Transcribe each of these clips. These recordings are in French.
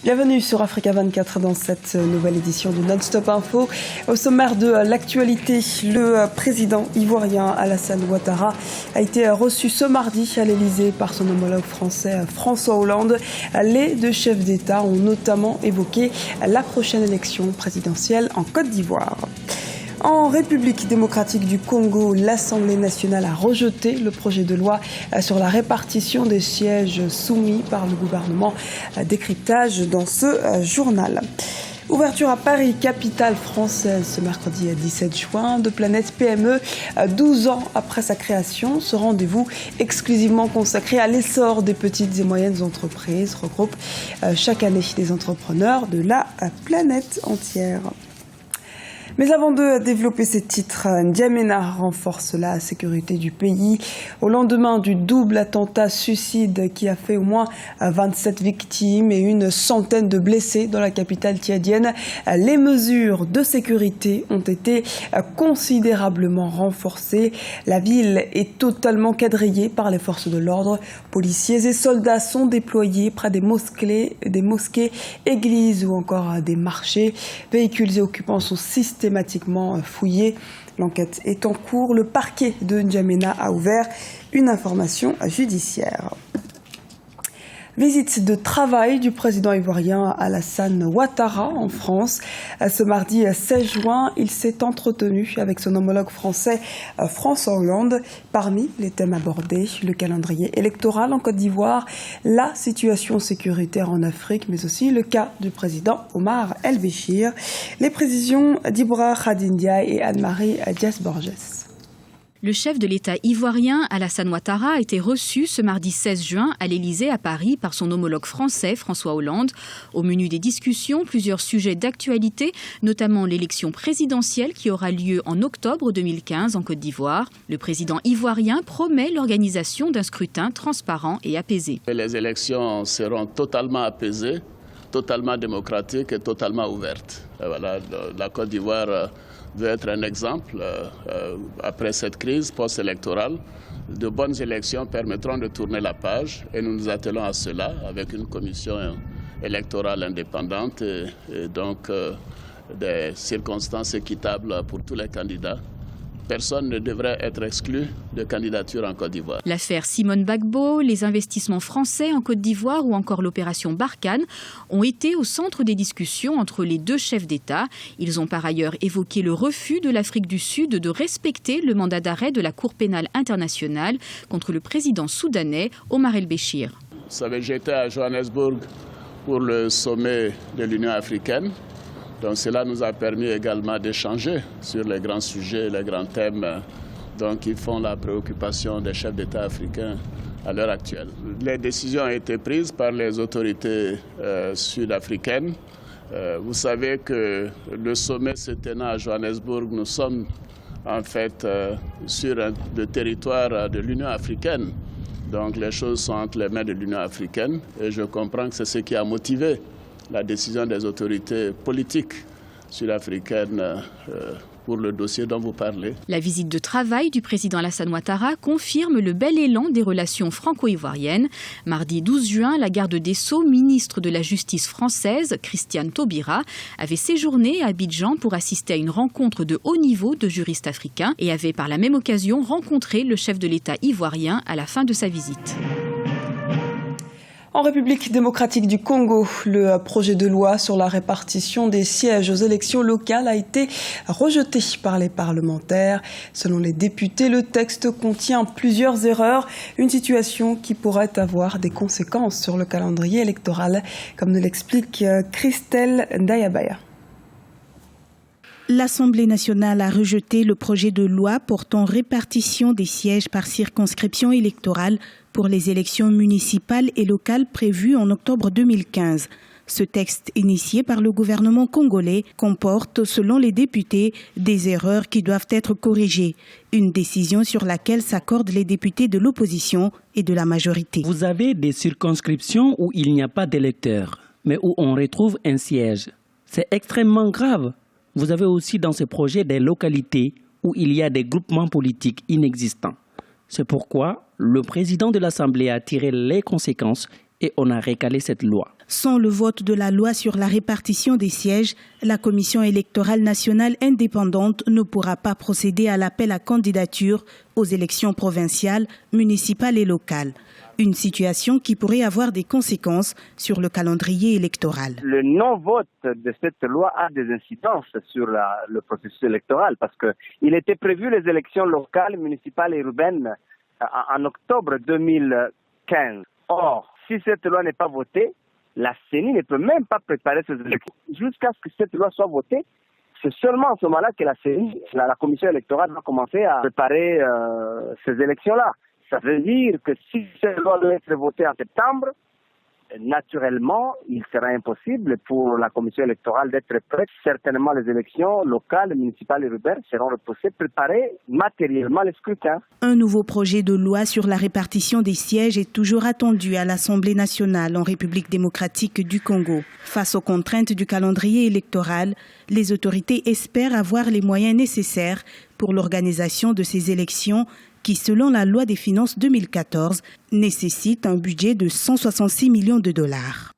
Bienvenue sur Africa 24 dans cette nouvelle édition de Non-Stop Info. Au sommaire de l'actualité, le président ivoirien Alassane Ouattara a été reçu ce mardi à l'Elysée par son homologue français François Hollande. Les deux chefs d'État ont notamment évoqué la prochaine élection présidentielle en Côte d'Ivoire. En République démocratique du Congo, l'Assemblée nationale a rejeté le projet de loi sur la répartition des sièges soumis par le gouvernement. Décryptage dans ce journal. Ouverture à Paris, capitale française, ce mercredi 17 juin, de Planète PME. 12 ans après sa création, ce rendez-vous exclusivement consacré à l'essor des petites et moyennes entreprises regroupe chaque année des entrepreneurs de la planète entière. Mais avant de développer ces titres, N'Djamena renforce la sécurité du pays. Au lendemain du double attentat suicide qui a fait au moins 27 victimes et une centaine de blessés dans la capitale tchadienne, les mesures de sécurité ont été considérablement renforcées. La ville est totalement quadrillée par les forces de l'ordre. Policiers et soldats sont déployés près des mosquées, églises ou encore des marchés. Véhicules et occupants sont systématiquement fouillés. L'enquête est en cours. Le parquet de N'Djamena a ouvert une information judiciaire. Visite de travail du président ivoirien Alassane Ouattara en France. Ce mardi 16 juin, il s'est entretenu avec son homologue français François Hollande. Parmi les thèmes abordés, le calendrier électoral en Côte d'Ivoire, la situation sécuritaire en Afrique, mais aussi le cas du président Omar El-Béchir. Les précisions d'Ibra Khadindia et Anne-Marie Dias-Borges. Le chef de l'État ivoirien, Alassane Ouattara, a été reçu ce mardi 16 juin à l'Elysée à Paris par son homologue français, François Hollande. Au menu des discussions, plusieurs sujets d'actualité, notamment l'élection présidentielle qui aura lieu en octobre 2015 en Côte d'Ivoire. Le président ivoirien promet l'organisation d'un scrutin transparent et apaisé. Les élections seront totalement apaisées, totalement démocratiques et totalement ouvertes. Voilà, la Côte d'Ivoire veut être un exemple après cette crise post-électorale. De bonnes élections permettront de tourner la page et nous nous attelons à cela avec une commission électorale indépendante et donc des circonstances équitables pour tous les candidats. Personne ne devrait être exclu de candidature en Côte d'Ivoire. L'affaire Simone Gbagbo, les investissements français en Côte d'Ivoire ou encore l'opération Barkhane ont été au centre des discussions entre les deux chefs d'État. Ils ont par ailleurs évoqué le refus de l'Afrique du Sud de respecter le mandat d'arrêt de la Cour pénale internationale contre le président soudanais Omar El-Béchir. Vous savez, j'étais à Johannesburg pour le sommet de l'Union africaine. Donc cela nous a permis également d'échanger sur les grands sujets, les grands thèmes qui font la préoccupation des chefs d'État africains à l'heure actuelle. Les décisions ont été prises par les autorités sud-africaines. Vous savez que le sommet se tenant à Johannesburg, nous sommes en fait sur le territoire de l'Union africaine. Donc les choses sont entre les mains de l'Union africaine et je comprends que c'est ce qui a motivé la décision des autorités politiques sud-africaines pour le dossier dont vous parlez. La visite de travail du président Alassane Ouattara confirme le bel élan des relations franco-ivoiriennes. Mardi 12 juin, la garde des Sceaux, ministre de la Justice française, Christiane Taubira, avait séjourné à Abidjan pour assister à une rencontre de haut niveau de juristes africains et avait par la même occasion rencontré le chef de l'État ivoirien à la fin de sa visite. En République démocratique du Congo, le projet de loi sur la répartition des sièges aux élections locales a été rejeté par les parlementaires. Selon les députés, le texte contient plusieurs erreurs, une situation qui pourrait avoir des conséquences sur le calendrier électoral, comme nous l'explique Christelle Ndayabaya. L'Assemblée nationale a rejeté le projet de loi portant répartition des sièges par circonscription électorale pour les élections municipales et locales prévues en octobre 2015. Ce texte, initié par le gouvernement congolais, comporte, selon les députés, des erreurs qui doivent être corrigées. Une décision sur laquelle s'accordent les députés de l'opposition et de la majorité. Vous avez des circonscriptions où il n'y a pas d'électeurs, mais où on retrouve un siège. C'est extrêmement grave. Vous avez aussi dans ce projet des localités où il y a des groupements politiques inexistants. C'est pourquoi le président de l'Assemblée a tiré les conséquences et on a recalé cette loi. Sans le vote de la loi sur la répartition des sièges, la Commission électorale nationale indépendante ne pourra pas procéder à l'appel à candidature aux élections provinciales, municipales et locales. Une situation qui pourrait avoir des conséquences sur le calendrier électoral. Le non-vote de cette loi a des incidences sur le processus électoral parce qu'il était prévu les élections locales, municipales et urbaines en octobre 2015. Or, si cette loi n'est pas votée, la CENI ne peut même pas préparer ces élections. Jusqu'à ce que cette loi soit votée, c'est seulement à ce moment-là que la CENI, la commission électorale, va commencer à préparer ces élections-là. Ça veut dire que si cette loi doit être votée en septembre, naturellement, il sera impossible pour la commission électorale d'être prête. Certainement, les élections locales, municipales et urbaines seront repoussées, préparer matériellement les scrutins. Un nouveau projet de loi sur la répartition des sièges est toujours attendu à l'Assemblée nationale en République démocratique du Congo. Face aux contraintes du calendrier électoral, les autorités espèrent avoir les moyens nécessaires pour l'organisation de ces élections qui, selon la loi des finances 2014, nécessite un budget de 166 millions de dollars.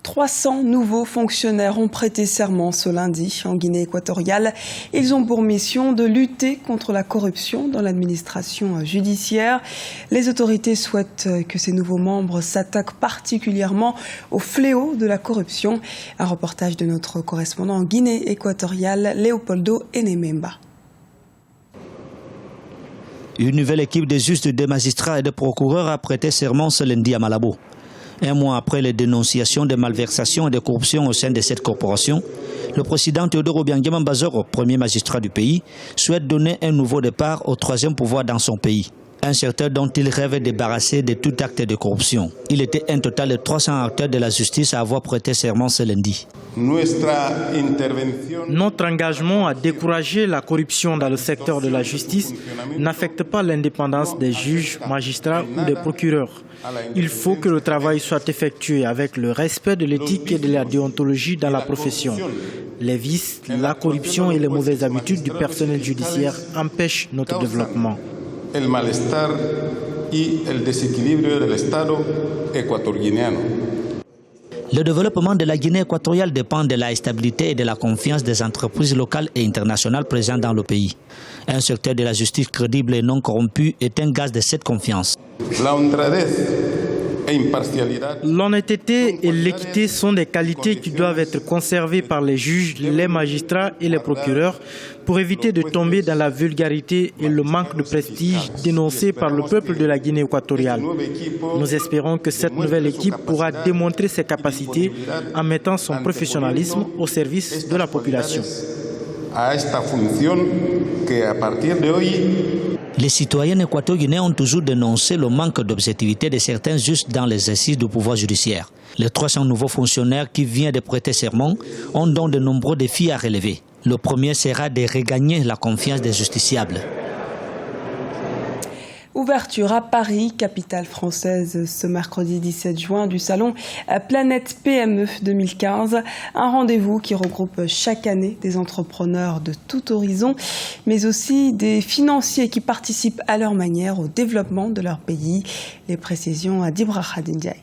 300 nouveaux fonctionnaires ont prêté serment ce lundi en Guinée équatoriale. Ils ont pour mission de lutter contre la corruption dans l'administration judiciaire. Les autorités souhaitent que ces nouveaux membres s'attaquent particulièrement au fléau de la corruption. Un reportage de notre correspondant en Guinée équatoriale, Léopoldo Enememba. Une nouvelle équipe de juges, de magistrats et de procureurs a prêté serment ce lundi à Malabo. Un mois après les dénonciations de malversations et de corruption au sein de cette corporation, le président Théodore Obiangema Bazoro, premier magistrat du pays, souhaite donner un nouveau départ au troisième pouvoir dans son pays. Un secteur dont il rêve débarrasser de tout acte de corruption. Il était un total de 300 acteurs de la justice à avoir prêté serment ce lundi. Notre engagement à décourager la corruption dans le secteur de la justice n'affecte pas l'indépendance des juges, magistrats ou des procureurs. Il faut que le travail soit effectué avec le respect de l'éthique et de la déontologie dans la profession. Les vices, la corruption et les mauvaises habitudes du personnel judiciaire empêchent notre développement. El malestar y el desequilibrio del Estado ecuatoriano. Le développement de la Guinée équatoriale dépend de la stabilité et de la confiance des entreprises locales et internationales présentes dans le pays. Un secteur de la justice crédible et non corrompu est un gage de cette confiance. L'honnêteté et l'équité sont des qualités qui doivent être conservées par les juges, les magistrats et les procureurs pour éviter de tomber dans la vulgarité et le manque de prestige dénoncé par le peuple de la Guinée équatoriale. Nous espérons que cette nouvelle équipe pourra démontrer ses capacités en mettant son professionnalisme au service de la population. Les citoyens équato-guinéens ont toujours dénoncé le manque d'objectivité de certains juges dans l'exercice du pouvoir judiciaire. Les 300 nouveaux fonctionnaires qui viennent de prêter serment ont donc de nombreux défis à relever. Le premier sera de regagner la confiance des justiciables. Ouverture à Paris, capitale française, ce mercredi 17 juin du salon Planète PME 2015. Un rendez-vous qui regroupe chaque année des entrepreneurs de tout horizon, mais aussi des financiers qui participent à leur manière au développement de leur pays. Les précisions à Dibra Khadindiaï.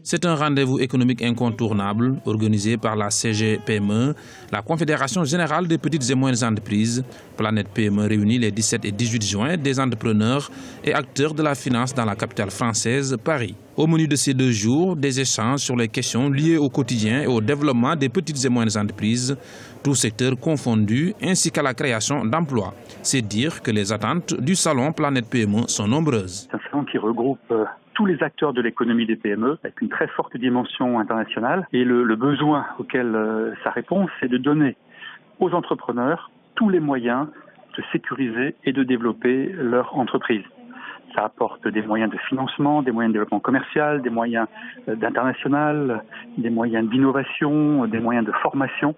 C'est un rendez-vous économique incontournable organisé par la CGPME, la Confédération générale des petites et moyennes entreprises. Planète PME réunit les 17 et 18 juin des entrepreneurs et acteurs de la finance dans la capitale française, Paris. Au menu de ces 2 jours, des échanges sur les questions liées au quotidien et au développement des petites et moyennes entreprises, tous secteurs confondus, ainsi qu'à la création d'emplois. C'est dire que les attentes du salon Planète PME sont nombreuses. C'est un salon qui regroupe tous les acteurs de l'économie des PME, avec une très forte dimension internationale. Et le besoin auquel ça répond, c'est de donner aux entrepreneurs tous les moyens de sécuriser et de développer leur entreprise. Ça apporte des moyens de financement, des moyens de développement commercial, des moyens d'international, des moyens d'innovation, des moyens de formation.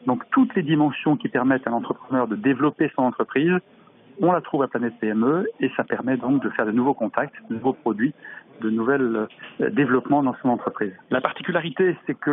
Donc toutes les dimensions qui permettent à l'entrepreneur de développer son entreprise, on la trouve à Planète PME et ça permet donc de faire de nouveaux contacts, de nouveaux produits, de nouveaux développements dans son entreprise. La particularité, c'est que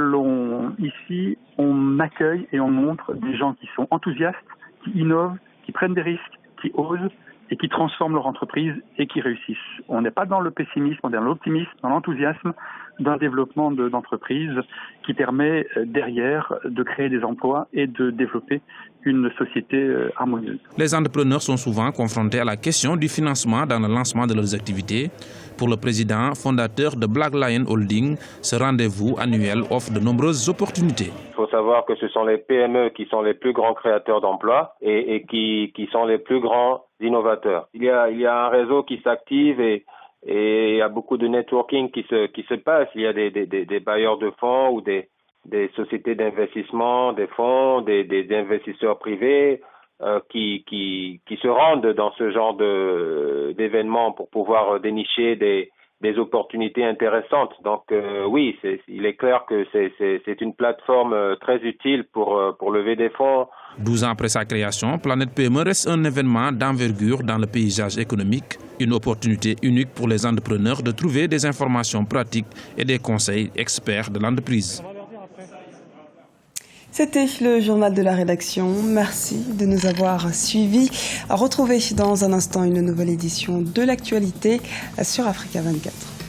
ici, on accueille et on montre des gens qui sont enthousiastes, qui innovent, qui prennent des risques, qui osent et qui transforment leur entreprise et qui réussissent. On n'est pas dans le pessimisme, on est dans l'optimisme, dans l'enthousiasme. d'un développement d'entreprises qui permet derrière de créer des emplois et de développer une société harmonieuse. Les entrepreneurs sont souvent confrontés à la question du financement dans le lancement de leurs activités. Pour le président fondateur de Black Lion Holding, ce rendez-vous annuel offre de nombreuses opportunités. Il faut savoir que ce sont les PME qui sont les plus grands créateurs d'emplois et qui sont les plus grands innovateurs. Il y a un réseau qui s'active et il y a beaucoup de networking qui se passe. Il y a des bailleurs de fonds ou des sociétés d'investissement, des fonds, des investisseurs privés qui se rendent dans ce genre d'événements pour pouvoir dénicher des opportunités intéressantes. Donc oui, il est clair que c'est une plateforme très utile pour lever des fonds. 12 ans après sa création, Planète PME reste un événement d'envergure dans le paysage économique, une opportunité unique pour les entrepreneurs de trouver des informations pratiques et des conseils experts de l'entreprise. C'était le journal de la rédaction. Merci de nous avoir suivis. Retrouvez dans un instant une nouvelle édition de l'actualité sur Africa 24.